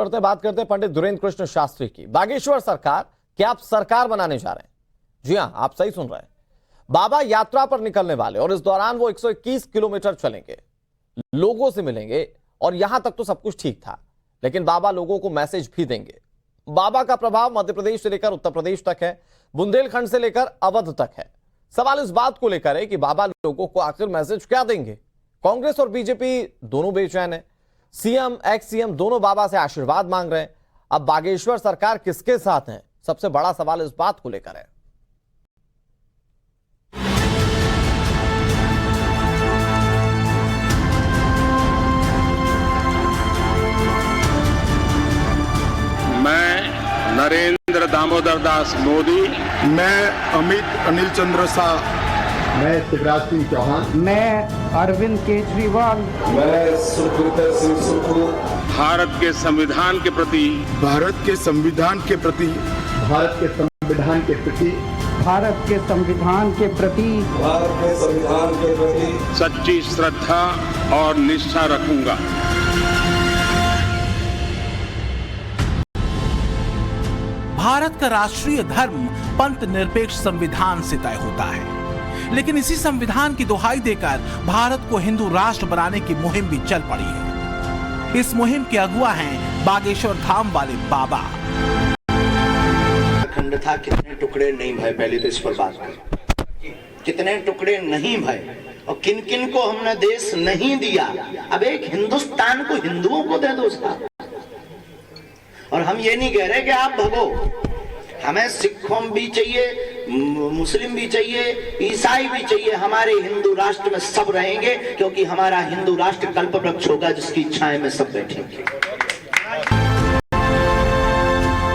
बढ़ते बात करते हैं पंडित धीरेन्द्र कृष्ण शास्त्री की। बागेश्वर सरकार क्या आप सरकार बनाने जा रहे हैं? जी हां, आप सही सुन रहे हैं। बाबा यात्रा पर निकलने वाले और इस दौरान वो 121 किलोमीटर चलेंगे, लोगों से मिलेंगे और यहां तक तो सब कुछ ठीक था, लेकिन बाबा लोगों को मैसेज भी देंगे। बाबा का प्रभाव मध्य प्रदेश से लेकर उत्तर प्रदेश तक है, बुंदेलखंड से लेकर अवध तक है। सवाल इस बात को लेकर है कि बाबा लोगों को आखिर मैसेज क्या देंगे। कांग्रेस और बीजेपी दोनों बेचैन है। सीएम, एक्स सीएम दोनों बाबा से आशीर्वाद मांग रहे हैं। अब बागेश्वर सरकार किसके साथ है, सबसे बड़ा सवाल इस बात को लेकर है। मैं नरेंद्र दामोदर दास मोदी, मैं अमित अनिल चंद्र शाह, मैं शिवराज सिंह चौहान, मैं अरविंद केजरीवाल, मैं सुखविंदर सिंह सुक्खू भारत के संविधान के प्रति भारत के संविधान के प्रति भारत के संविधान के प्रति भारत के संविधान के प्रति भारत के संविधान के प्रति सच्ची श्रद्धा और निष्ठा रखूंगा। भारत का राष्ट्रीय धर्म पंथ निरपेक्ष संविधान से तय होता है, लेकिन इसी संविधान की दुहाई देकर भारत को हिंदू राष्ट्र बनाने की मुहिम भी चल पड़ी है। इस मुहिम के अगुआ हैं बागेश्वर धाम वाले बाबा। खंड था, कितने टुकड़े नहीं भय, पहले तो इस पर बात करें। कितने टुकड़े नहीं भय और किन किन को हमने देश नहीं दिया। अब एक हिंदुस्तान को हिंदुओं को दे दो साहब। और हम ये नहीं कह रहे कि आप भगो, हमें सिखों भी चाहिए, मुस्लिम भी चाहिए, ईसाई भी चाहिए। हमारे हिंदू राष्ट्र में सब रहेंगे, क्योंकि हमारा हिंदू राष्ट्र कल्प वृक्ष होगा जिसकी छाया में सब बैठेंगे।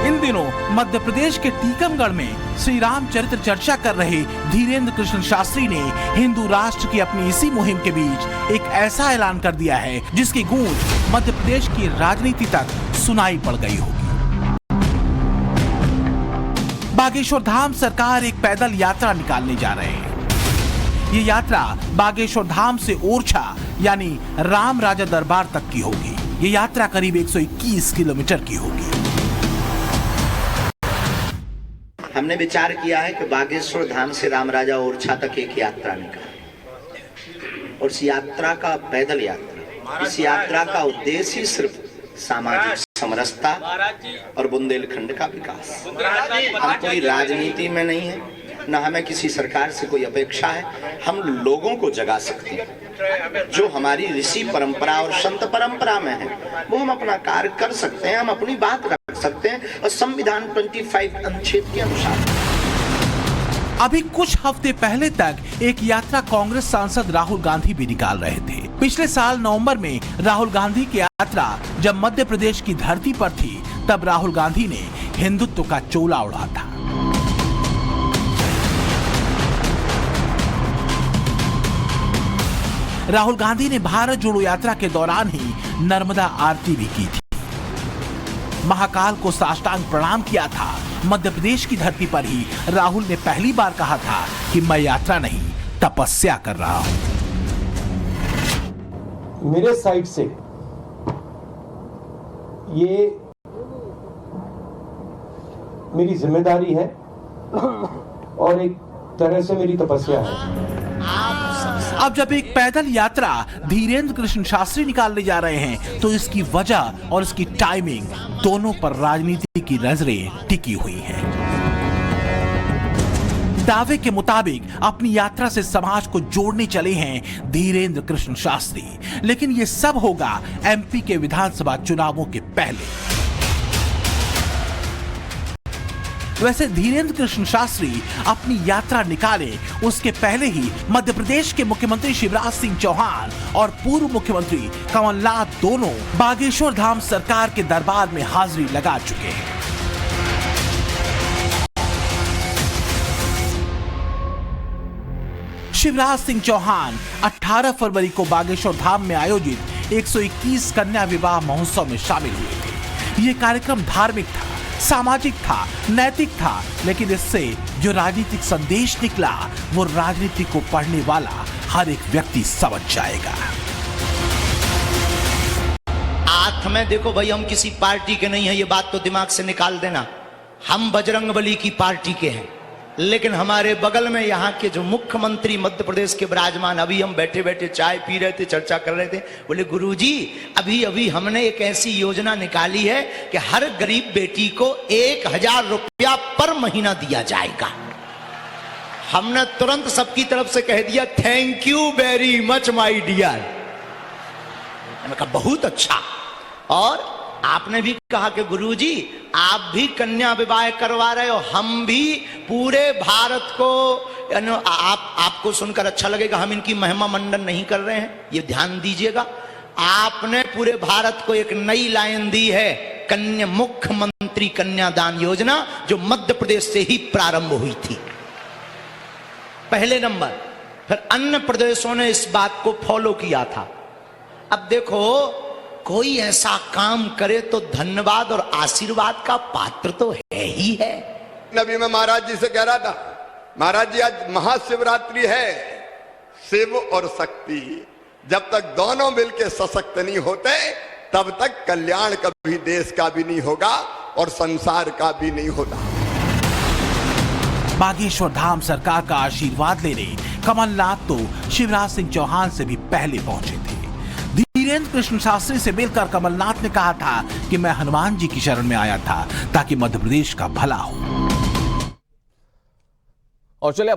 इन दिनों मध्य प्रदेश के टीकमगढ़ में श्री राम चरित्र चर्चा कर रहे धीरेन्द्र कृष्ण शास्त्री ने हिंदू राष्ट्र की अपनी इसी मुहिम के बीच एक ऐसा ऐलान कर दिया है जिसकी गूंज मध्य प्रदेश की राजनीति तक सुनाई पड़ गई होगी। बागेश्वर धाम सरकार एक पैदल यात्रा निकालने जा रहे हैं। ये यात्रा बागेश्वर धाम से ओरछा यानी राम राजा दरबार तक की होगी। ये यात्रा करीब 121 किलोमीटर की होगी। हमने विचार किया है कि बागेश्वर धाम से राम राजा ओरछा तक एक यात्रा निकालें, और इस यात्रा का पैदल यात्रा, इस यात्रा का उद्देश्य ही सिर्फ सामाजिक समरसता और बुंदेलखंड का विकास। हम कोई राजनीति में नहीं है, न हमें किसी सरकार से कोई अपेक्षा है। हम लोगों को जगा सकते हैं। जो हमारी ऋषि परंपरा और संत परंपरा में है वो हम अपना कार्य कर सकते हैं, हम अपनी बात रख सकते हैं, और संविधान 25 अनुच्छेद के अनुसार। अभी कुछ हफ्ते पहले तक एक यात्रा कांग्रेस सांसद राहुल गांधी भी निकाल रहे थे। पिछले साल नवंबर में राहुल गांधी की यात्रा जब मध्य प्रदेश की धरती पर थी, तब राहुल गांधी ने हिंदुत्व का चोला ओढ़ा था। राहुल गांधी ने भारत जोड़ो यात्रा के दौरान ही नर्मदा आरती भी की थी। महाकाल को साष्टांग प्रणाम किया था। मध्य प्रदेश की धरती पर ही राहुल ने पहली बार कहा था कि मैं यात्रा नहीं तपस्या कर रहा हूं। मेरे साइड से ये मेरी जिम्मेदारी है और एक तरह से मेरी तपस्या है। अब जब एक पैदल यात्रा धीरेन्द्र कृष्ण शास्त्री निकालने जा रहे हैं, तो इसकी वजह और इसकी टाइमिंग दोनों पर राजनीति की नजरें टिकी हुई हैं। दावे के मुताबिक अपनी यात्रा से समाज को जोड़ने चले हैं धीरेन्द्र कृष्ण शास्त्री, लेकिन ये सब होगा एमपी के विधानसभा चुनावों के पहले। वैसे धीरेन्द्र कृष्ण शास्त्री अपनी यात्रा निकाले उसके पहले ही मध्य प्रदेश के मुख्यमंत्री शिवराज सिंह चौहान और पूर्व मुख्यमंत्री कमलनाथ दोनों बागेश्वर धाम सरकार के दरबार में हाजिरी लगा चुके हैं। शिवराज सिंह चौहान 18 फरवरी को बागेश्वर धाम में आयोजित 121 कन्या विवाह महोत्सव में शामिल हुए थे। ये कार्यक्रम धार्मिक था, सामाजिक था, नैतिक था, लेकिन इससे जो राजनीतिक संदेश निकला वो राजनीति को पढ़ने वाला हर एक व्यक्ति समझ जाएगा। साथ में देखो भाई, हम किसी पार्टी के नहीं है, ये बात तो दिमाग से निकाल देना। हम बजरंगबली की पार्टी के हैं, लेकिन हमारे बगल में यहाँ के जो मुख्यमंत्री मध्य प्रदेश के विराजमान, अभी हम बैठे बैठे चाय पी रहे थे, चर्चा कर रहे थे, बोले गुरुजी अभी अभी हमने एक ऐसी योजना निकाली है कि हर गरीब बेटी को 1000 रुपया पर महीना दिया जाएगा। हमने तुरंत सबकी तरफ से कह दिया thank you very much my dear. मैंने कहा बहुत अच्छा। और आपने भी कहा कि गुरुजी आप भी कन्या विवाह करवा रहे हो, हम भी पूरे भारत को, आपको सुनकर अच्छा लगेगा, हम इनकी महिमा मंडन नहीं कर रहे हैं, ये ध्यान दीजिएगा। आपने पूरे भारत को एक नई लाइन दी है, कन्या मुख्यमंत्री कन्यादान योजना, जो मध्य प्रदेश से ही प्रारंभ हुई थी पहले नंबर। फिर अन्य प्रदेशों ने इस बात को फॉलो किया था। अब देखो, कोई ऐसा काम करे तो धन्यवाद और आशीर्वाद का पात्र तो है ही है। नबी मैं महाराज जी से कह रहा था, महाराज जी आज महाशिवरात्रि है, शिव और शक्ति जब तक दोनों मिलकर सशक्त नहीं होते तब तक कल्याण कभी देश का भी नहीं होगा और संसार का भी नहीं होता। बागेश्वर धाम सरकार का आशीर्वाद लेने कमलनाथ तो शिवराज सिंह चौहान से भी पहले पहुंचे थे। धीरेन्द्र कृष्ण शास्त्री से मिलकर कमलनाथ ने कहा था कि मैं हनुमान जी की शरण में आया था ताकि मध्य प्रदेश का भला हो। और चलिए